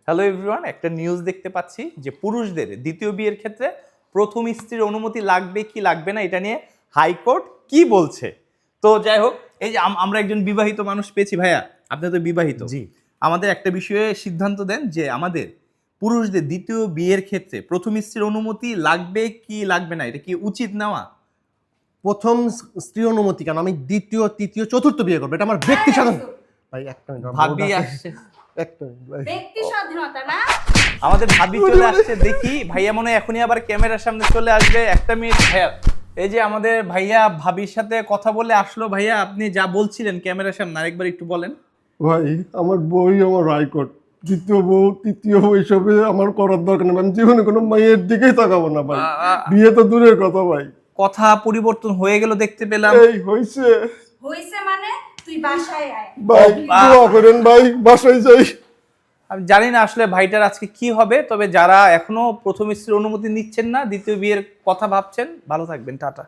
Hello everyone, একটা news দেখতে পাচ্ছি যে পুরুষদের দ্বিতীয় বিয়ের ক্ষেত্রে প্রথম স্ত্রীর অনুমতি লাগবে কি লাগবে না এটা নিয়ে হাইকোর্ট কি বলছে। তো যাই হোক, এই যে আমরা একজন বিবাহিত মানুষ পেয়েছি। ভাইয়া, আপনি তো বিবাহিত। জি। আমাদের একটা বিষয়ে সিদ্ধান্ত দেন যে আমাদের পুরুষদের দ্বিতীয় বিয়ের ক্ষেত্রে প্রথম স্ত্রীর অনুমতি লাগবে কি লাগবে না, এটা কি উচিত নেওয়া? প্রথম স্ত্রী অনুমতি কেন, আমি দ্বিতীয় তৃতীয় চতুর্থ বিয়ে করবো, এটা আমার ব্যক্তি স্বাধীন। ভাই একটা মিনিট, ভাবি আসছে, একটা মিনিট ভাই। ব্যক্তি স্বাধীনতা না। আমাদের ভাবি চলে আসছে। দেখি ভাইয়া মনে হয় এখনই আবার ক্যামেরার সামনে চলে আসবে। একটা মিনিট ভাইয়া, এই যে আমাদের ভাইয়া ভাবির সাথে কথা বলে আসলো। ভাইয়া, আপনি যা বলছিলেন ক্যামেরার সামনে আরেকবার একটু বলেন। ভাই আমার বই আমার রায়কোট, দ্বিতীয় বউ তৃতীয় বউ এসবে আমার করার দরকার নেই। আমি জীবনে কোনো মেয়ের দিকেই তাকাবো না ভাই, বিয়ে তো দূরের কথা ভাই। কথা পরিবর্তন হয়ে গেল দেখতে পেলাম। এই হইছে হইছে মানে তুই বাসায় আয়। ভাই, দোয়া করেন ভাই, বাসায় যাই। আমি জানি না আসলে ভাইটার আজকে কি হবে, তবে যারা এখনো প্রথম স্ত্রীর অনুমতি নিচ্ছেন না, দ্বিতীয় বিয়ের কথা ভাবছেন, ভালো থাকবেন, টাটা।